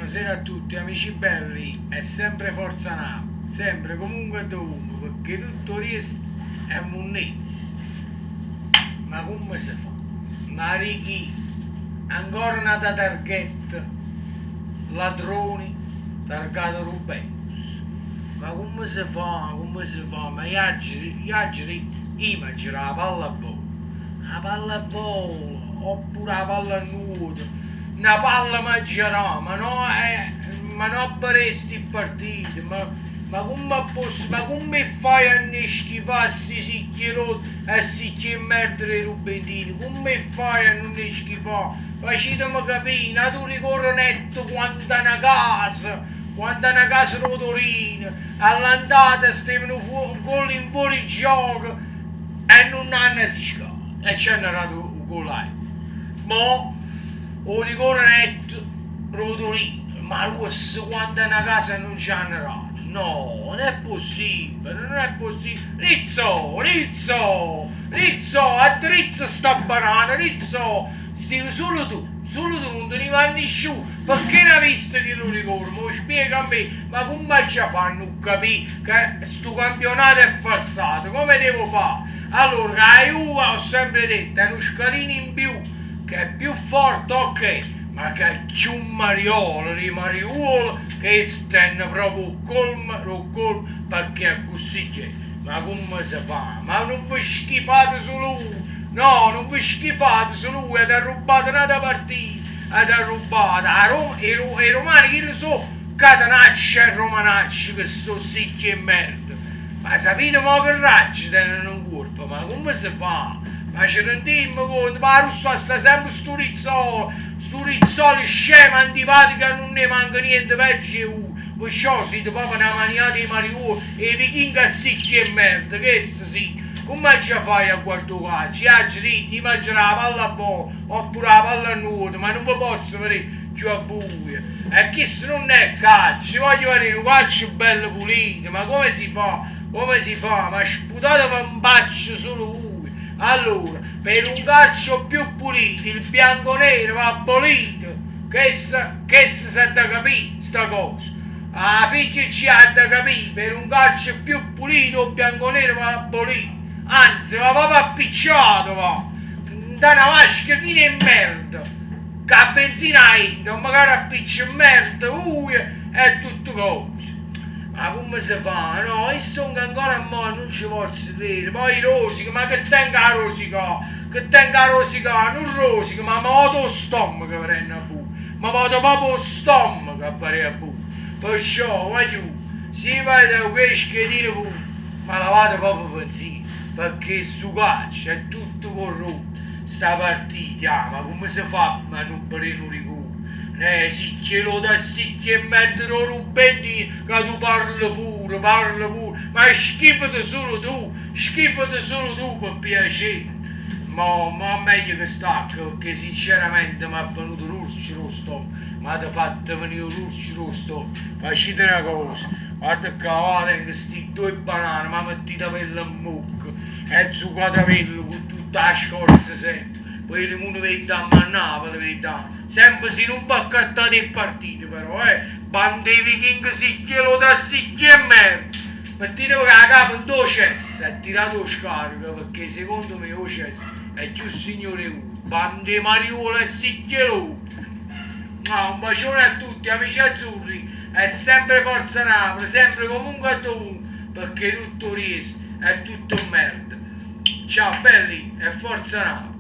Buonasera a tutti amici belli, è sempre Forza Napoli, sempre comunque e dovunque, perché tutto questo è munnezza. Ma come si fa? Marichi, ancora una targhetta, ladroni, targato Rubenus. Ma come si fa? Come si fa? Ma io mangio la palla a volo, oppure la palla a nuoto, una palla mangerà, ma non faresti il partito, ma come fai a ne schifare sti sicchierosi e sicchi merda dei rubentini? Come fai a non ne schifare? Facetemi capire, natura coronetto quando una casa rotolina, all'andata stavano gol in fuori gioco e non hanno si scala e ci hanno dato un gol ai. Mo o di coronetto rotolino, ma russo quando una casa non ci hanno dato. No, non è possibile, non è possibile. Rizzo, addrizza sta banana, Rizzo, stai solo tu non te ne va nessuno. Perché ne hai visto che lo ricordo? Mi spiega a me, ma come ci fanno a capire che sto campionato è falsato? Come devo fare? Allora, la Juve ho sempre detto, è uno scalino in più, che è più forte, ok, ma che c'è un Mariolo di Mariuolo che stanno proprio colmo, perché è così che, ma come si fa? Ma non vi schifate solo uno, no, non vi schifate solo uno, ed ha rubato un'altra partita, ed ha rubato, a Roma, i romani che lo so, catenacci e romanacci che sono sicchi e merda, ma sapete mo che raggi tenono un colpo, ma come si fa? Ma ci rendiamo conto, ma Russo sta sempre sto rizzolo scemo, antipatico, che non ne manca niente peggio di uno. Perciò siete proprio una maniata di Mariuolo e i vichinghi a sicchi e merda, che sì. Come ci fai a guardare calcio? Ti mangi la palla a volo, oppure la palla a nuoto, ma non vi posso vedere giù a buio. E questo non è calcio, voglio vedere un calcio bello pulito, ma come si fa? Come si fa? Ma sputate per un bacio solo uno. Allora, per un calcio più pulito, il bianco-nero va abolito. Che si ha da capire, sta cosa. La figlia ci ha da capire, per un calcio più pulito, il bianco-nero va abolito. Anzi, va proprio appicciato, va. Da una vasca fine e merda. Che a benzina entra, magari appiccia merda, e tutto cose. Ma come si fa? No, io sono ancora a mo' non ci posso credere. Poi rosica, ma che tenga a rosica? Che tenga a rosica? Non rosica, ma mi vado lo stomaco a prendere a bu. Ma vado proprio lo stomaco a fare a bu. Perciò, voglio, se vede quei schedini bu, ma lavate proprio pensiero. Perché sto calcio è tutto corrotto. Sta partita, ma come si fa a non prendere un rigore? Sì che lo da sì che mettono Rubentini che tu parli pure, ma schifate solo tu per piacere. Ma meglio che stacco, perché sinceramente mi è venuto l'urcio lo stomaco, mi ha fatto venire l'urcio lo stomaco. Facete una cosa, guarda che tengo questi due banane, ma mettete quello in bocca, e zuccate quello con tutta la scorza sempre. Poi le mune vedi a Napoli, sempre se non va accattare il partito però, bande i vichinghi sicchielo da sicchi e merda. Mettete la capo in due cesse e tirate lo scarico, perché secondo me lo cesso è più signore uno. Bande Mariuolo e sicchielo. No, un bacione a tutti, amici azzurri, è sempre Forza Napoli, sempre comunque a dovunque, perché tutto riesce, è tutto merda. Ciao belli, e Forza Napoli.